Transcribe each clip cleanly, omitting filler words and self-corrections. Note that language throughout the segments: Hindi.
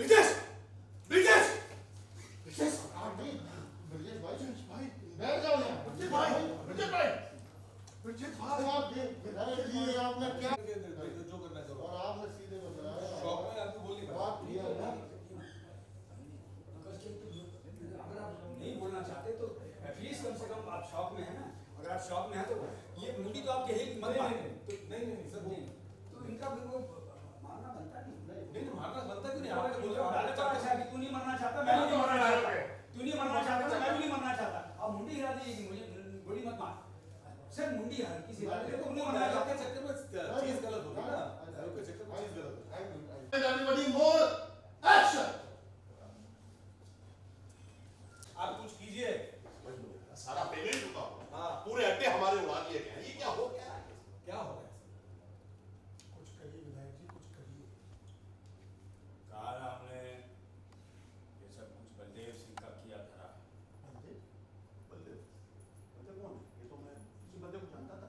ब्रिजेश ब्रिजेश ब्रिजेश ब्रिजेश भाई भाई बैठ जाओ यहाँ। ब्रिजेश भाई ब्रिजेश भाई ब्रिजेश भाई आप देखिए आपने क्या जो करना है करो। और आपने सीधे बताया शौक में आपको बोलनी पड़ा। बात किया ना अगर आप नहीं बोलना चाहते तो एटलीस्ट कम से कम आप शौक में है ना। अगर आप शौक में हैं तो ये मुंडी तो आप कहेगी मत मार। नहीं सर नहीं। तो इनका भी वो मारना बनता नहीं। नहीं मारना बनता क्यों नहीं? आपने आपने बोला बोला डाले तो अच्छा है कि तू नहीं मरना चाहता, मैं भी नहीं मरना चाहता। तू नहीं मरना चाहता तो मैं भी नहीं मरना चाहता। अब मुंडी हिला दी कि मुझे गोली मत मार। सर मुंडी हल्की सी हिला दे तो नहीं मरना चाहता। के चक्कर में चीज गलत होगी ना। के चक्कर में चीज गलत होगी। Everybody more action. आप कुछ कीजिए। सारा पेमेंट रुका हाँ पूरे अड्डे हमारे उड़ा दिए गए हैं। ये क्या हो गया? क्या हो गया? कुछ करिए विधायक जी, कुछ करिए। कहा ना हमने ये सब कुछ बलदेव सिंह का किया धरा है। बलदेव बलदेव बलदेव कौन है? ये तो मैं इसी बंदे को जानता था।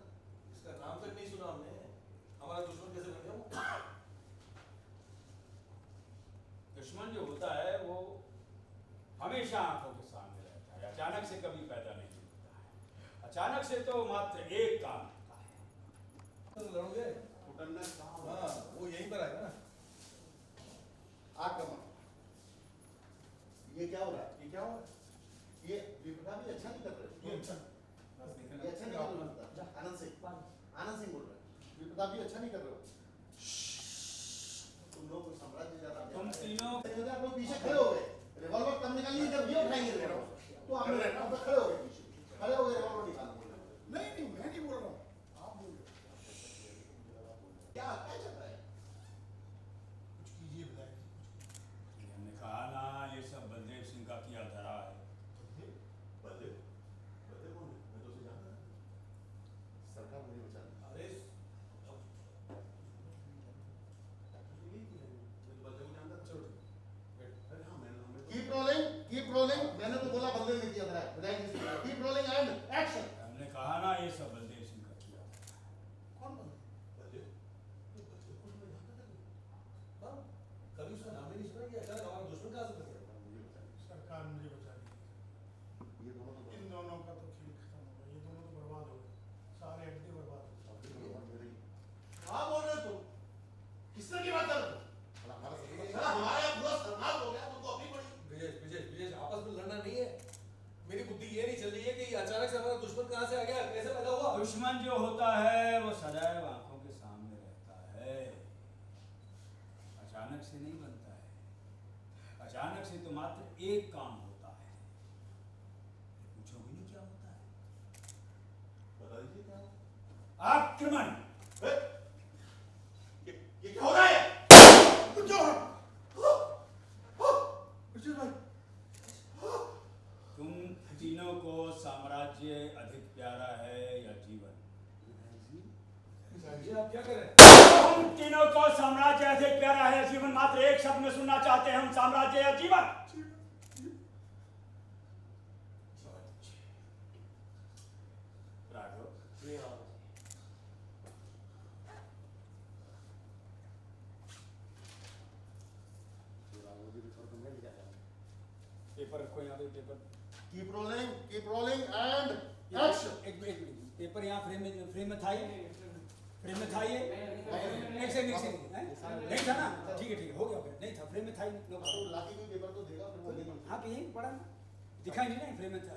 इसका नाम तक नहीं सुना हमने। हमारा दुश्मन कैसे बन गया वो? दुश्मन जो होता है वो हमेशा आंखों के सामने रहता है, अचानक से कभी पैदा नहीं होता है। अचानक से तो मात्र एक काम होता है। तुम लड़ोगे? फुटन्ना कहाँ हुआ? हाँ वो यहीं पर आएगा ना। आक्रमण। ये क्या हो रहा है? ये क्या हुआ? ये विपदा भी अच्छा नहीं कर रहे। ये अच्छा ये अच्छा नहीं कर रहे। आनंद सिंह बोल रहे हैं। विपदा भी अच्छा नहीं कर रहे हो। तुम लोग को साम्राज्य ज्यादा तुम तीनों आप लोग पीछे खड़े हो गए। रिवॉल्वर तब निकालिए जब ये उठाएंगे रिवॉल्वर। तो आप लोग खड़े हो गए पीछे। खड़े हो गए रिवॉल्वर निकालो। नहीं नहीं मैं नहीं बोल रहा हूँ, आप बोल रहे हो। क्या क्या चल रहा है? कुछ कीजिए विधायक जी, हमने कहा ना ये सब बलदेव सिंह का किया धरा है। कुछ बलदेव बलदेव कौन है? मैं तो उसे जानता था। सरकार मुझे बचा ली। अरे मैं तो बलदेव को जानता था। चलो ठीक है। अरे हाँ मैंने कीप रोलिंग। मैंने तो बोला बंदे ने किया था विधायक जी से। Keep rolling and action. हमने कहा ना ये सब बलदेव सिंह का किया धरा है। कौन बलदेव? बलदेव बलदेव को मैं जानता था। हाँ कभी उसका नाम ही नहीं सुना कि अचानक हमारा दुश्मन कहाँ से बन गया? सरकार मुझे बचा ली। ये दोनों तो इन दोनों का तो खेल खत्म हो गया। ये दोनों तो बर्बाद हो गए। सारे अड्डे बर्बाद हो गए। क्या बोल रहे हो तुम? किस तरह की बात कर रहे हो? हमारा पूरा सर्वनाश हो गया। तुमको अपनी पड़ी। ब्रिजेश आपस में लड़ना नहीं है। मेरी बुद्धि ये नहीं चल रही है कि अचानक से हमारा दुश्मन कहाँ से आ गया, कैसे पैदा हुआ? दुश्मन जो होता है वो सदैव आंखों के सामने रहता है, अचानक से नहीं बनता है। अचानक से तो मात्र एक काम होता है। पूछोगे नहीं क्या होता है? बता दीजिए क्या हुआ? आक्रमण। ये क्या हो रहा है? जो ब्रिजेश भाई तुम तीनों को साम्राज्य अधिक प्यारा है या जीवन? जी आप क्या कर रहे हैं? तुम तीनों को साम्राज्य अधिक प्यारा है या जीवन? मात्र एक शब्द में सुनना चाहते हैं हम, साम्राज्य या जीवन? राघव पेपर रखो यहाँ पे। Paper keep rolling and action. एक मिनट पेपर यहाँ फ्रेम में था ये? फ्रेम में था ये? एक सेकंड नहीं था ना? ठीक है हो गया नहीं था फ्रेम में था ही नहीं। लाठी कोई पेपर तो देगा फिर वो लेगा। हाँ तो यही पढ़ा ना, दिखाई नहीं ना फ्रेम में था।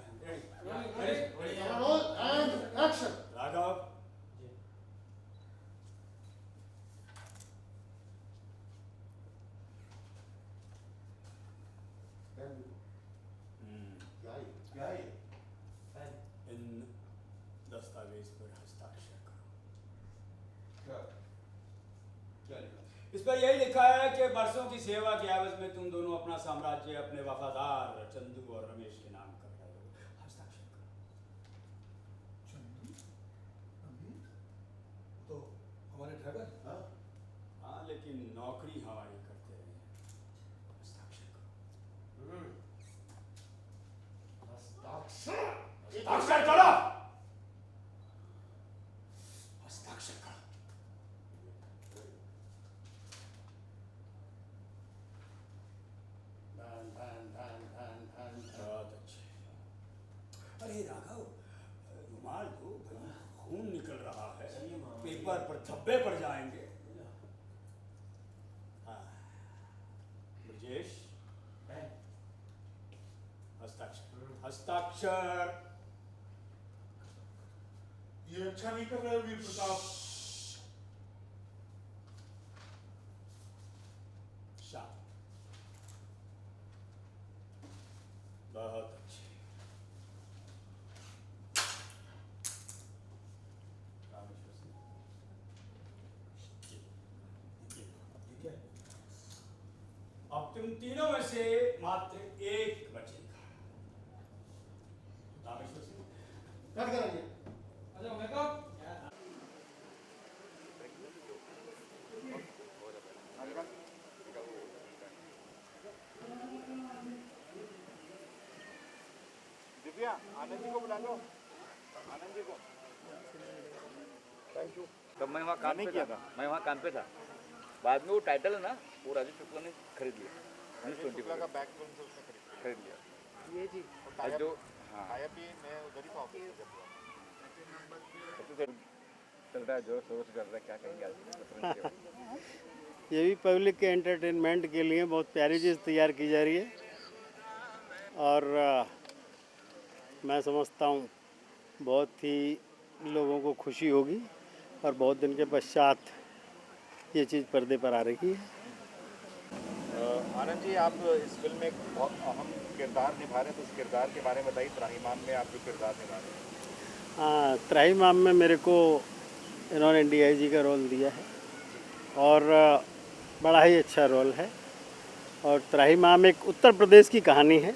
Role and action. राघव क्या है? इन दस्तावेज पर हस्ताक्षर करो। क्या क्या लिखा? इस पर यही लिखा है कि बरसों की सेवा के एवज में तुम दोनों अपना साम्राज्य अपने वफादार चंदू और रमेश के नाम कर रहे हो। हस्ताक्षर करो। चंदू अमीर तो हमारे ड्राइवर? हाँ लेकिन नौकरी हमारी करते हैं। हस्ताक्षर करो। हस्ताक्षर करो। हस्ताक्षर करो। अरे राघव, रुमाल दो भाई, खून निकल रहा है, पेपर पर धब्बे पड़ जाएंगे। हाँ, ब्रजेश, हस्ताक्षर, हस्ताक्षर। ये अच्छा नहीं कर रहे वीर प्रताप। शाबाश, बहुत अच्छे। रामेश्वर सिंह, ये क्या है? अब तुम तीनों में से मात्र एक बचेगा। रामेश्वर सिंह, कट कराइए। अच्छा मेकअप दिव्या, आनंद जी को बुला लो, आनंद जी को। Thank you. तब मैं वहाँ काम नहीं पे किया था, था। मैं वहाँ काम पे था। बाद में वो टाइटल है ना, वो राजू शुक्ला ने खरीद लिया, न्यूज़ शुक्ला 24 का बैक फिल्म से उसने खरीद लिया। ये जी और जो हाँ टाइप भी मैं उधर ही था ऑफिस में जब हुआ। सबसे चल रहा है, जोर शोर से कर रहा है, क्या कहेंगे आज। ये भी पब्लिक के एंटरटेनमेंट के लिए बहुत प्यारी चीज़ तैयार की जा रही है और मैं समझता हूँ बहुत ही लोगों को खुशी होगी और बहुत दिन के पश्चात ये चीज़ पर्दे पर आ रही है। आनंद जी, आप इस फिल्म में एक बहुत अहम किरदार निभा रहे हैं, तो उस किरदार के बारे में बताइए। त्राहिमाम में आप जो किरदार निभा रहे हैं। हाँ, त्राहिमाम में मेरे को इन्होंने डीआईजी का रोल दिया है और बड़ा ही अच्छा रोल है। और त्राहिमाम एक उत्तर प्रदेश की कहानी है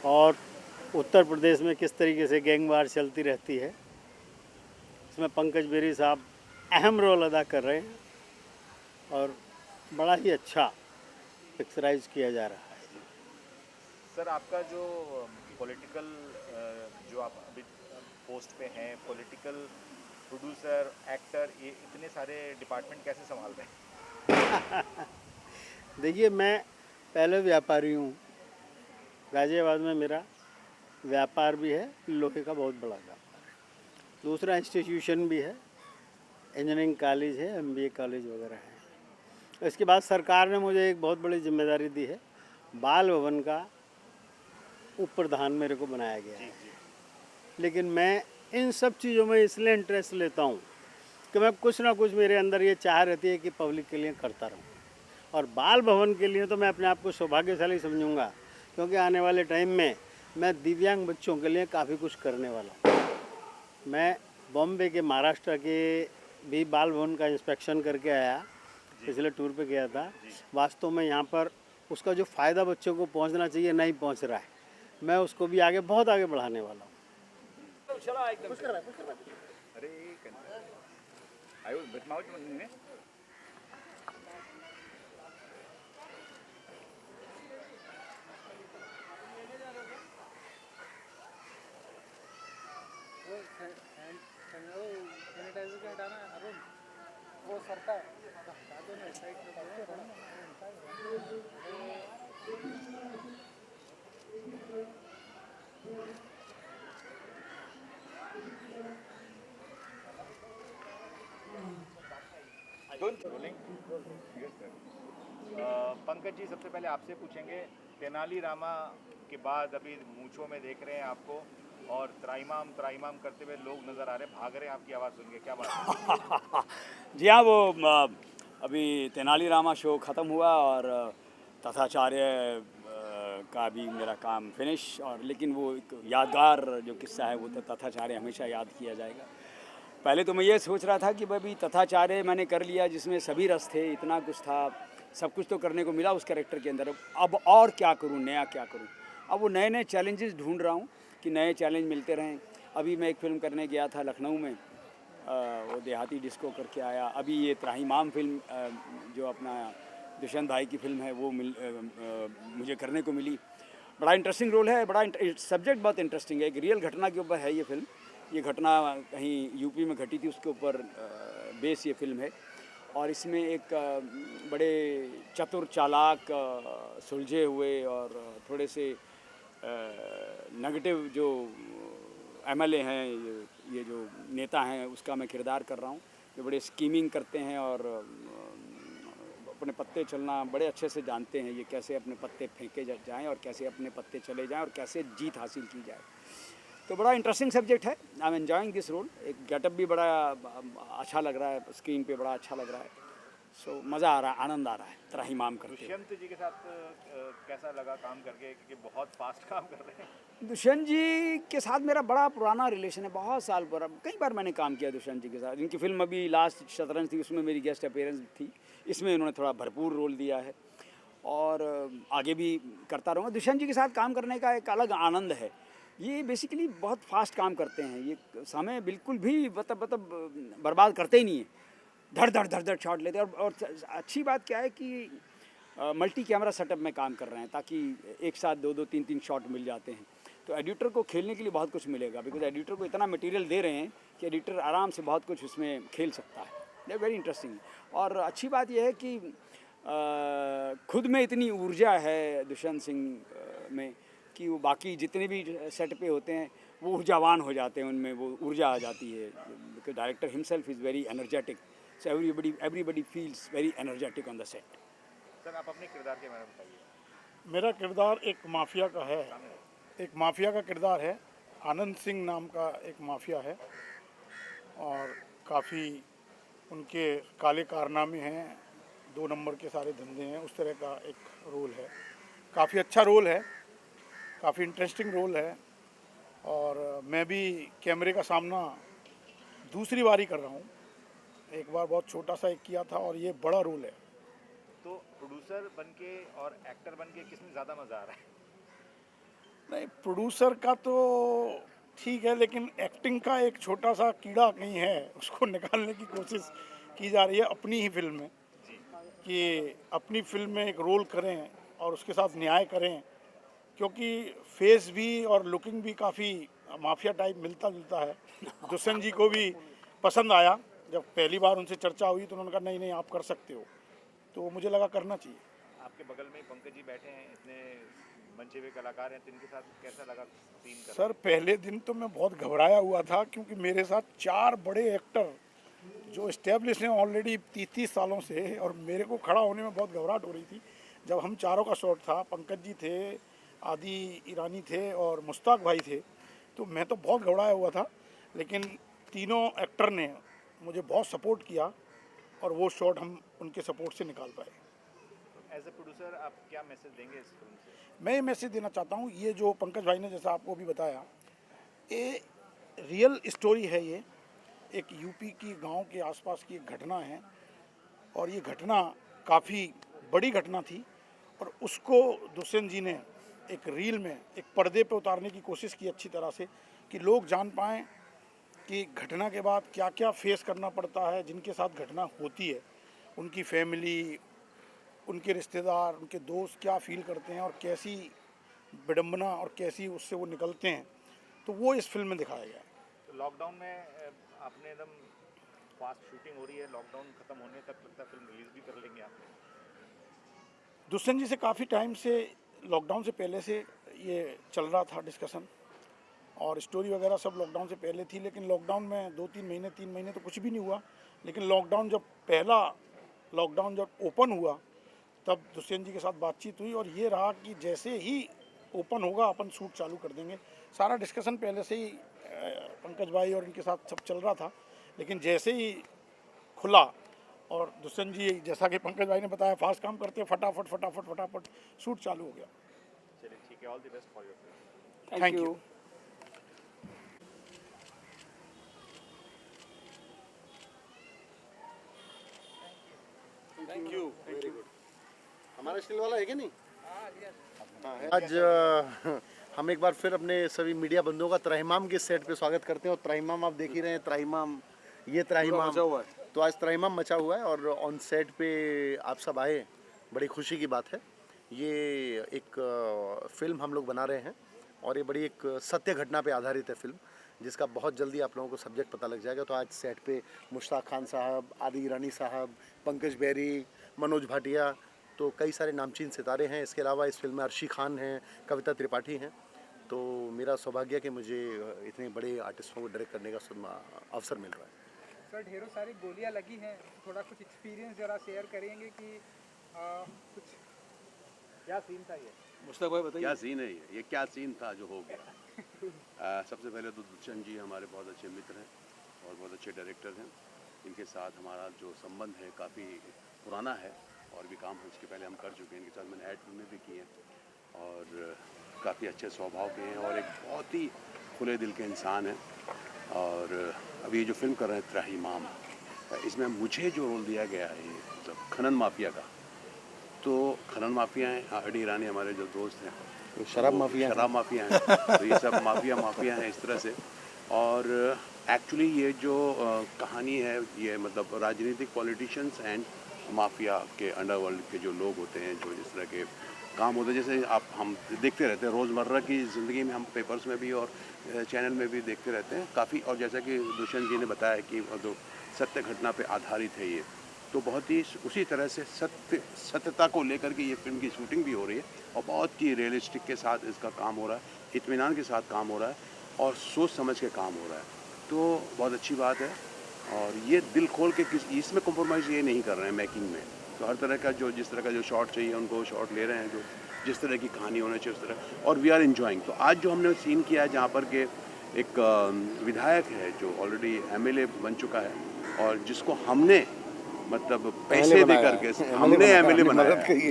और उत्तर प्रदेश में किस तरीके से गैंगवार चलती रहती है, इसमें पंकज बेरी साहब अहम रोल अदा कर रहे हैं और बड़ा ही अच्छा पिक्चराइज किया जा रहा है। सर, आपका जो पॉलिटिकल जो आप अभी पोस्ट पे हैं, पॉलिटिकल प्रोड्यूसर, एक्टर, ये इतने सारे डिपार्टमेंट कैसे संभाल रहे हैं? देखिए, मैं पहले व्यापारी हूँ। गाजियाबाद में मेरा व्यापार भी है, लोहे का बहुत बड़ा व्यापार है। दूसरा इंस्टीट्यूशन भी है, इंजीनियरिंग कॉलेज है, एमबीए कॉलेज वगैरह है। इसके बाद सरकार ने मुझे एक बहुत बड़ी जिम्मेदारी दी है, बाल भवन का उप प्रधान मेरे को बनाया गया है। लेकिन मैं इन सब चीज़ों में इसलिए इंटरेस्ट लेता हूँ कि मैं कुछ ना कुछ, मेरे अंदर ये चाह रहती है कि पब्लिक के लिए करता रहूँ। और बाल भवन के लिए तो मैं अपने आप को सौभाग्यशाली समझूंगा, क्योंकि आने वाले टाइम में मैं दिव्यांग बच्चों के लिए काफ़ी कुछ करने वाला हूँ। मैं बॉम्बे के, महाराष्ट्र के भी बाल भवन का इंस्पेक्शन करके आया, पिछले टूर पे गया था। वास्तव में यहाँ पर उसका जो फ़ायदा बच्चों को पहुँचना चाहिए नहीं पहुँच रहा है, मैं उसको भी आगे, बहुत आगे बढ़ाने वाला हूँ। चला एकदम से। अरे आयो बटमाओ ने वो सरका है, हटा दो ना, साइड में डालो ना। पंकज जी, सबसे पहले आपसे पूछेंगे, तेनाली रामा के बाद अभी मूंछों में देख रहे हैं आपको, और त्राहिमाम त्राहिमाम करते हुए लोग नज़र आ रहे हैं, भाग रहे हैं आपकी आवाज़ सुन के, क्या बात है? जी हाँ, वो अभी तेनाली रामा शो ख़त्म हुआ और तथाचार्य का भी मेरा काम फिनिश। और लेकिन वो एक यादगार जो किस्सा है वो तो तथाचार्य हमेशा याद किया जाएगा। पहले तो मैं ये सोच रहा था कि भाई तथाचार्य मैंने कर लिया, जिसमें सभी रस थे, इतना कुछ था, सब कुछ तो करने को मिला उस कैरेक्टर के अंदर। अब और क्या करूं, नया क्या करूं? अब वो नए नए चैलेंजेस ढूंढ रहा हूं कि नए चैलेंज मिलते रहें। अभी मैं एक फ़िल्म करने गया था लखनऊ में, वो देहाती डिस्को करके आया। अभी ये त्राहिमाम फिल्म जो अपना दुष्यंत भाई की फिल्म है वो मुझे करने को मिली। बड़ा इंटरेस्टिंग रोल है, बड़ा सब्जेक्ट बहुत इंटरेस्टिंग है। एक रियल घटना के ऊपर है ये फिल्म। ये घटना कहीं यूपी में घटी थी, उसके ऊपर बेस ये फिल्म है। और इसमें एक बड़े चतुर, चालाक, सुलझे हुए और थोड़े से नेगेटिव जो एमएलए हैं, ये जो नेता हैं, उसका मैं किरदार कर रहा हूँ। जो बड़े स्कीमिंग करते हैं और अपने पत्ते चलना बड़े अच्छे से जानते हैं, ये कैसे अपने पत्ते फेंके जाएं और कैसे अपने पत्ते चले जाएं और कैसे जीत हासिल की जाए। तो बड़ा इंटरेस्टिंग सब्जेक्ट है। I am enjoying this role. एक गेटअप भी बड़ा अच्छा लग रहा है, स्क्रीन पे बड़ा अच्छा लग रहा है। सो मज़ा आ रहा है, आनंद आ रहा है त्राहिमाम करके। दुष्यंत जी के साथ कैसा लगा काम करके, क्योंकि बहुत फास्ट काम कर रहे हैं? दुष्यंत जी के साथ मेरा बड़ा पुराना रिलेशन है, बहुत साल पुराना। कई बार मैंने काम किया दुष्यंत जी के साथ। इनकी फिल्म अभी लास्ट शतरंज थी, उसमें मेरी गेस्ट अपीयरेंस थी। इसमें इन्होंने थोड़ा भरपूर रोल दिया है और आगे भी करता रहूँगा। दुष्यंत जी के साथ काम करने का एक अलग आनंद है। ये बेसिकली बहुत फास्ट काम करते हैं, ये समय बिल्कुल भी मतलब बर्बाद करते ही नहीं है। धड़ धड़ शॉट लेते हैं। और अच्छी बात क्या है कि मल्टी कैमरा सेटअप में काम कर रहे हैं, ताकि एक साथ दो तीन शॉट मिल जाते हैं। तो एडिटर को खेलने के लिए बहुत कुछ मिलेगा, बिकॉज एडिटर को इतना मटेरियल दे रहे हैं कि एडिटर आराम से बहुत कुछ उसमें खेल सकता है। ये वेरी इंटरेस्टिंग। और अच्छी बात यह है कि खुद में इतनी ऊर्जा है दुष्यंत सिंह में कि वो बाकी जितने भी सेट पे होते हैं वो ऊर्जावान हो जाते हैं, उनमें वो ऊर्जा आ जाती है। Because director himself is very energetic, so everybody feels very energetic on the set. Sir आप अपने किरदार के बारे में बताइए। मेरा किरदार एक माफिया का है, एक माफिया का किरदार है। आनंद सिंह नाम का एक माफिया है और काफ़ी उनके काले कारनामे हैं, 2 नंबर के सारे धंधे हैं, उस तरह का एक रोल है। काफ़ी अच्छा रोल है, काफ़ी इंटरेस्टिंग रोल है। और मैं भी कैमरे का सामना दूसरी बारी कर रहा हूँ। एक बार बहुत छोटा सा एक किया था और ये बड़ा रोल है। तो प्रोड्यूसर बनके और एक्टर बनके किसमें ज़्यादा मज़ा आ रहा है? नहीं, प्रोड्यूसर का तो ठीक है, लेकिन एक्टिंग का एक छोटा सा कीड़ा कहीं है, उसको निकालने की कोशिश की जा रही है अपनी ही फिल्म में, कि अपनी फिल्म में एक रोल करें और उसके साथ न्याय करें। क्योंकि फेस भी और लुकिंग भी काफ़ी माफिया टाइप मिलता जुलता है। दुष्यंत जी को भी पसंद आया। जब पहली बार उनसे चर्चा हुई तो उन्होंने कहा नहीं आप कर सकते हो, तो मुझे लगा करना चाहिए। आपके बगल में पंकज जी बैठे हैं, इतने मंचे हुए कलाकार हैं, तो इनके साथ कैसा लगा सीन करना? सर पहले दिन तो मैं बहुत घबराया हुआ था, क्योंकि मेरे साथ 4 बड़े एक्टर जो इस्टेब्लिश हैं ऑलरेडी 30 सालों से, और मेरे को खड़ा होने में बहुत घबराहट हो रही थी। जब हम चारों का शॉट था, पंकज जी थे, आदि ईरानी थे और मुश्ताक भाई थे, तो मैं तो बहुत घबराया हुआ था। लेकिन तीनों एक्टर ने मुझे बहुत सपोर्ट किया और वो शॉट हम उनके सपोर्ट से निकाल पाए। एज ए प्रोड्यूसर आप क्या मैसेज देंगे इस फिल्म से? मैं ये मैसेज देना चाहता हूँ, ये जो पंकज भाई ने जैसा आपको भी बताया, ये रियल स्टोरी है। ये एक यूपी की गांव के आसपास की एक घटना है और ये घटना काफ़ी बड़ी घटना थी और उसको दुष्यंत जी ने एक रील में, एक पर्दे पे उतारने की कोशिश की अच्छी तरह से, कि लोग जान पाएँ कि घटना के बाद क्या क्या फेस करना पड़ता है। जिनके साथ घटना होती है उनकी फैमिली, उनके रिश्तेदार, उनके दोस्त क्या फील करते हैं और कैसी विडंबना और कैसी उससे वो निकलते हैं, तो वो इस फिल्म में दिखाया गया है। तो लॉकडाउन में आपने एकदम फास्ट शूटिंग हो रही है, लॉकडाउन खत्म होने तक लगता है फिल्म रिलीज भी कर लेंगे आप? दुष्यंत जी से काफ़ी टाइम से, लॉकडाउन से पहले से ये चल रहा था डिस्कशन, और स्टोरी वगैरह सब लॉकडाउन से पहले थी। लेकिन लॉकडाउन में 2-3 महीने, 3 महीने तो कुछ भी नहीं हुआ। लेकिन लॉकडाउन जब ओपन हुआ तब दुष्यंत जी के साथ बातचीत हुई और ये रहा कि जैसे ही ओपन होगा अपन शूट चालू कर देंगे। सारा डिस्कशन पहले से ही पंकज भाई और इनके साथ सब चल रहा था, लेकिन जैसे ही खुला और दुष्यंत जी, जैसा कि पंकज भाई ने बताया, फास्ट काम करते फटाफट शूट चालू हो गया। चलिए ठीक है, all the best for your film. Thank you. Thank you, very good. हमारा स्टिल वाला है कि नहीं? आज हम एक बार फिर अपने सभी मीडिया बंधुओं का त्राहिमाम के सेट पे स्वागत करते हैं। और त्राहिमाम आप देख ही रहे हैं, त्राहिमाम मचा हुआ है। तो आज त्राहिमाम मचा हुआ है और ऑन सेट पे आप सब आए, बड़ी खुशी की बात है। ये एक फिल्म हम लोग बना रहे हैं और ये बड़ी एक सत्य घटना पे आधारित है फिल्म, जिसका बहुत जल्दी आप लोगों को सब्जेक्ट पता लग जाएगा। तो आज सेट पे मुश्ताक खान साहब, आदि ईरानी साहब, पंकज बेरी, मनोज भाटिया, तो कई सारे नामचीन सितारे हैं। इसके अलावा इस फिल्म में अर्शी खान हैं, कविता त्रिपाठी हैं। तो मेरा सौभाग्य कि मुझे इतने बड़े आर्टिस्टों को डायरेक्ट करने का अवसर मिल रहा है। सर ढेरों सारी गोलियां लगी हैं, थोड़ा कुछ एक्सपीरियंस जरा शेयर करेंगे कि कुछ क्या सीन था ये? मुश्ताक भाई बताइए। क्या सीन है ये क्या सीन था जो हो गया। सबसे पहले तो दुष्यंत जी हमारे बहुत अच्छे मित्र हैं और बहुत अच्छे डायरेक्टर हैं। इनके साथ हमारा जो संबंध है काफ़ी पुराना है और भी काम इसके पहले हम कर चुके हैं। इनके साथ मैंने ऐड फिल्में भी की हैं और काफ़ी अच्छे स्वभाव के हैं और एक बहुत ही खुले दिल के इंसान हैं। और अभी ये जो फिल्म कर रहे हैं त्राहिमाम, इसमें मुझे जो रोल दिया गया है ये मतलब खनन माफिया का, तो खनन माफिया हैं अडी ईरानी हमारे जो दोस्त हैं, तो शराब माफिया हैं, तो ये सब माफिया हैं इस तरह से। और एक्चुअली ये जो कहानी है ये मतलब राजनीतिक पॉलिटिशियंस एंड माफिया के अंडरवर्ल्ड के जो लोग होते हैं, जो इस तरह के काम होते हैं, जैसे आप हम देखते रहते हैं रोज़मर्रा की ज़िंदगी में, हम पेपर्स में भी और चैनल में भी देखते रहते हैं काफ़ी। और जैसा कि दुष्यंत जी ने बताया कि जो सत्य घटना पे आधारित है ये, तो बहुत ही उसी तरह से सत्यता को लेकर के ये फिल्म की शूटिंग भी हो रही है और बहुत ही रियलिस्टिक के साथ इसका काम हो रहा है, इत्मीनान के साथ काम हो रहा है और सोच समझ के काम हो रहा है, तो बहुत अच्छी बात है। और ये दिल खोल के इसमें कॉम्प्रोमाइज़ ये नहीं कर रहे हैं मेकिंग में, तो हर तरह का जो जिस तरह का जो शॉट चाहिए उनको शॉट ले रहे हैं, जो जिस तरह की कहानी होना चाहिए उस तरह, और वी आर एंजॉइंग। तो आज जो हमने सीन किया है जहाँ पर के एक विधायक है जो ऑलरेडी एमएलए बन चुका है और जिसको हमने मतलब पैसे दे करके हमने एमएलए बनाया है,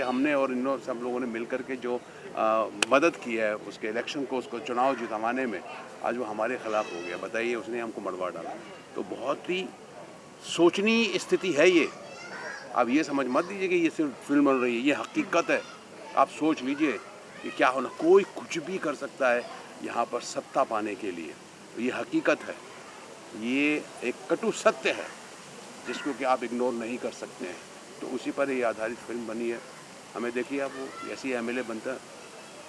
हमने और इन सब लोगों ने मिल करके जो मदद की है उसके इलेक्शन को, उसको चुनाव जितवाने में, आज वो हमारे खिलाफ हो गया। बताइए, उसने हमको मरवा डाला। तो बहुत ही सोचनीय स्थिति है ये। आप ये समझ मत दीजिए कि ये सिर्फ फिल्म बन रही है, ये हकीकत है। आप सोच लीजिए कि क्या होना, कोई कुछ भी कर सकता है यहाँ पर सत्ता पाने के लिए। तो ये हकीकत है, ये एक कटु सत्य है जिसको कि आप इग्नोर नहीं कर सकते हैं। तो उसी पर ये आधारित फिल्म बनी है। हमें देखिए आप वो ऐसी एमएलए बनता है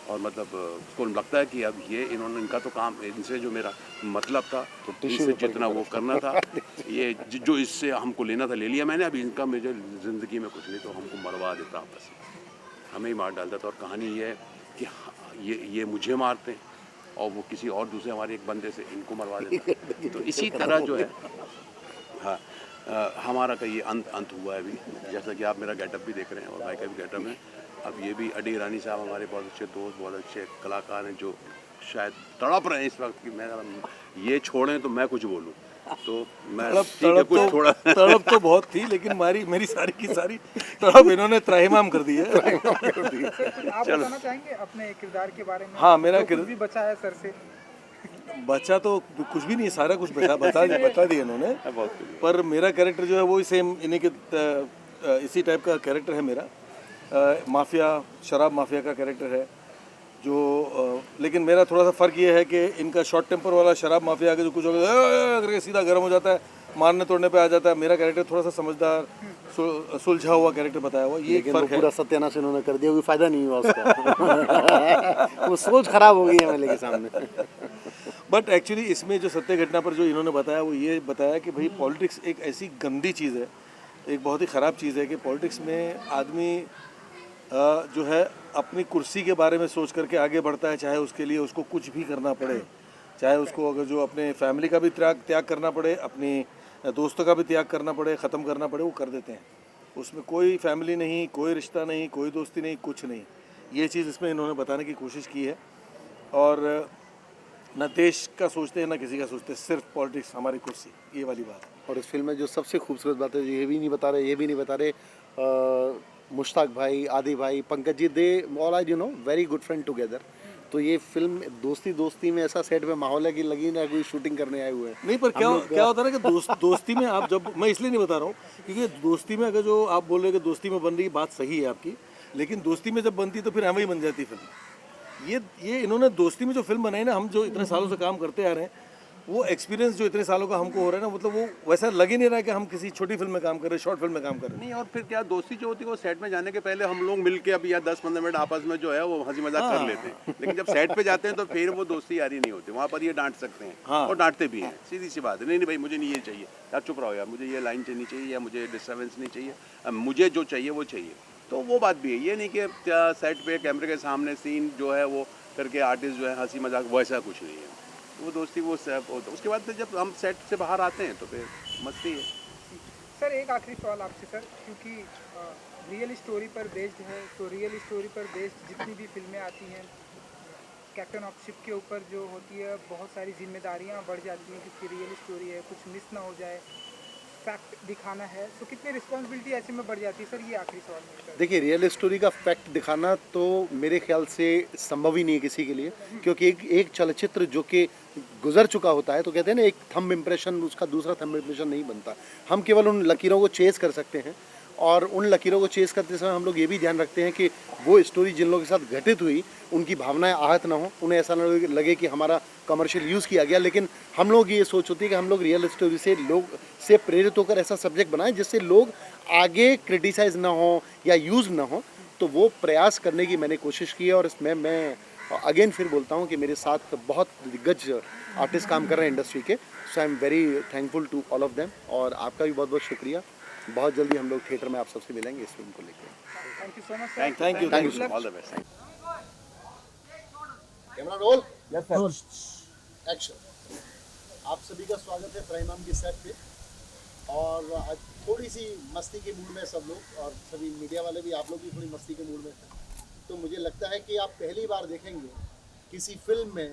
और मतलब उसको लगता है कि अब ये इनका तो काम, इनसे जो मेरा मतलब था इनसे जितना वो करना था, ये जो इससे हमको लेना था ले लिया मैंने, अब इनका मुझे ज़िंदगी में कुछ नहीं, तो हमको मरवा देता आपस में, हमें ही मार डालता था। और कहानी ये है कि ये मुझे मारते हैं और वो किसी और दूसरे हमारे एक बंदे से इनको मरवा देता। तो इसी तरह जो है हाँ हमारा का ये अंत हुआ है अभी। जैसा कि आप मेरा गेटअप भी देख रहे हैं और भाई का भी गेटअप है। अब ये भी अडी ईरानी साहब हमारे बहुत अच्छे दोस्त, बहुत अच्छे कलाकार हैं जो शायद तड़प रहे हैं इस वक्त कि मैं ये छोड़ें तो मैं कुछ बोलूं। तो मैं कुछ छोड़ा तड़प तो बहुत थी, लेकिन मेरी सारी की सारी तड़प इन्होंने त्राहिमाम कर दी है। आप बताना चाहेंगे अपने किरदार के बारे में? हाँ, मेरा किरदार भी बचा है सर से। बच्चा तो कुछ भी नहीं, सारा कुछ बता दिया इन्होंने। पर मेरा कैरेक्टर जो है वो सेम इन्हीं के इसी टाइप का कैरेक्टर है मेरा। माफिया, शराब माफिया का कैरेक्टर है जो लेकिन मेरा थोड़ा सा फ़र्क ये है कि इनका शॉर्ट टेम्पर वाला शराब माफिया के जो कुछ करके सीधा गर्म हो जाता है, मारने तोड़ने पे आ जाता है। मेरा कैरेक्टर थोड़ा सा समझदार, सुलझा हुआ कैरेक्टर बताया हुआ। ये एक फ़र्क है। पूरा सत्यानाश इन्होंने कर दिया, कोई फ़ायदा नहीं हुआ उसका। वो सोच खराब हो गई है एमएलए के सामने। बट एक्चुअली इसमें जो सत्य घटना पर जो इन्होंने बताया वो ये बताया कि भाई पॉलिटिक्स एक ऐसी गंदी चीज़ है, एक बहुत ही ख़राब चीज़ है कि पॉलिटिक्स में आदमी जो है अपनी कुर्सी के बारे में सोच करके आगे बढ़ता है, चाहे उसके लिए उसको कुछ भी करना पड़े, चाहे उसको अगर जो अपने फैमिली का भी त्याग करना पड़े, अपनी दोस्तों का भी त्याग करना पड़े, ख़त्म करना पड़े, वो कर देते हैं। उसमें कोई फैमिली नहीं, कोई रिश्ता नहीं, कोई दोस्ती नहीं, कुछ नहीं। ये चीज़ इसमें इन्होंने बताने की कोशिश की है। और न देश का सोचते हैं, न किसी का सोचते, सिर्फ पॉलिटिक्स, हमारी कुर्सी, ये वाली बात है। और इस फिल्म में जो सबसे खूबसूरत बात है, ये भी नहीं बता रहे मुश्ताक भाई, आदि भाई, Pankaj ji, they all are very good friend together. तो ये फिल्म दोस्ती में ऐसा सेट पे माहौल है कि लगी ना कोई शूटिंग करने आए हुए हैं। नहीं, पर क्या होता है ना कि दोस्ती में आप जब, मैं इसलिए नहीं बता रहा हूँ क्योंकि दोस्ती में अगर जो आप बोल रहे हो कि दोस्ती में बन रही, बात सही है आपकी, लेकिन दोस्ती में जब बनती तो फिर हमें ही बन जाती फिल्म। ये इन्होंने दोस्ती में जो फिल्म बनाई ना, हम जो इतने सालों से काम करते आ रहे हैं, वो एक्सपीरियंस जो इतने सालों का हमको हो रहा है ना, मतलब वो वैसा लग ही नहीं रहा है कि हम किसी छोटी फिल्म में काम कर रहे हैं, शॉर्ट फिल्म में काम कर रहे हैं। नहीं, और फिर क्या दोस्ती जो होती है वो सेट में जाने के पहले हम लोग मिल के अभी या 10-15 मिनट आपस में जो है वो हंसी मजाक कर लेते हैं, लेकिन जब सेट पे जाते हैं तो फिर वो दोस्ती यारी नहीं होती। वहाँ पर ये डांट सकते हैं और डांटते भी हैं, सीधी सी बात है। नहीं भाई, मुझे नहीं ये चाहिए, यार चुप रहो यार, मुझे ये लाइन चाहिए चाहिए, या मुझे डिस्टर्बेंस नहीं चाहिए, मुझे जो चाहिए वो चाहिए। तो वो बात भी है, ये नहीं कि सेट पे कैमरे के सामने सीन जो है वो करके आर्टिस्ट जो है हंसी मजाक वैसा कुछ नहीं है। वो दोस्ती वो सब होता है। उसके बाद फिर जब हम सेट से बाहर आते हैं तो फिर मस्ती है। सर एक आखिरी सवाल आपसे सर, क्योंकि रियल स्टोरी पर बेस्ड है, तो रियल स्टोरी पर बेस्ड जितनी भी फिल्में आती हैं, कैप्टन ऑफ शिप के ऊपर जो होती है बहुत सारी जिम्मेदारियां बढ़ जाती हैं, क्योंकि रियल स्टोरी है, कुछ मिस ना हो जाए, फैक्ट दिखाना है, तो कितनी रिस्पॉन्सिबिलिटी ऐसे में बढ़ जाती है सर? ये आखिरी सवाल है सर। देखिए, रियल स्टोरी का फैक्ट दिखाना तो मेरे ख्याल से संभव ही नहीं है किसी के लिए, क्योंकि एक चलचित्र जो कि गुजर चुका होता है तो कहते हैं ना, एक थंब इम्प्रेशन उसका दूसरा थंब इम्प्रेशन नहीं बनता। हम केवल उन लकीरों को चेस कर सकते हैं, और उन लकीरों को चेस करते समय हम लोग ये भी ध्यान रखते हैं कि वो स्टोरी जिन लोगों के साथ घटित हुई उनकी भावनाएं आहत ना हो, उन्हें ऐसा ना लगे कि हमारा कमर्शियल यूज़ किया गया। लेकिन हम लोग ये सोच होती है कि हम लोग रियल स्टोरी से लोग से प्रेरित होकर ऐसा सब्जेक्ट बनाएं जिससे लोग आगे क्रिटिसाइज ना हो या यूज़ ना हो। तो वो प्रयास करने की मैंने कोशिश की है, और इसमें मैं अगेन फिर बोलता हूँ कि मेरे साथ बहुत दिग्गज आर्टिस्ट काम कर रहे हैं इंडस्ट्री के। So I am very thankful to all of them, और आपका भी बहुत बहुत शुक्रिया। बहुत जल्दी हम लोग थिएटर में आप सबसे मिलेंगे इस फिल्म को लेकर। Thank you so much thank you, Thank you. All the best. Camera roll, action. आप सभी का स्वागत है प्राइमम की सेट पे, और आज थोड़ी सी मस्ती के मूड में सब लोग, और सभी मीडिया वाले भी, आप लोग भी थोड़ी मस्ती के मूड में हैं। तो मुझे लगता है कि आप पहली बार देखेंगे किसी फिल्म में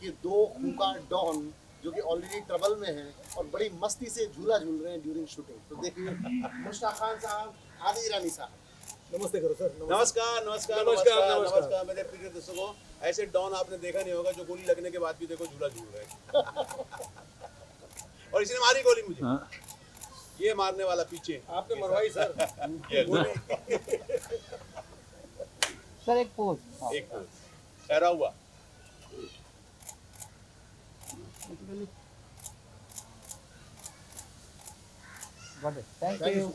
कि दो खूंखार डॉन जो कि ऑलरेडी ट्रबल में हैं और बड़ी मस्ती से झूला झूल रहे हैं ड्यूरिंग शूटिंग। तो देखिए, मुश्ताक खान साहब, आदि ईरानी साहब। नमस्ते करो सर। नमस्कार नमस्कार नमस्कार, नमस्कार नमस्कार। नमस्कार मेरे प्रिय दर्शकों, ऐसे डॉन आपने देखा नहीं होगा जो गोली लगने के बाद भी देखो झूला झूल रहे हैं। और इसने मारी गोली मुझे, ये मारने वाला पीछे आपने मरवाई सर। ये गोली। सर एक पोज। एक ठहरा हुआ। Thank you.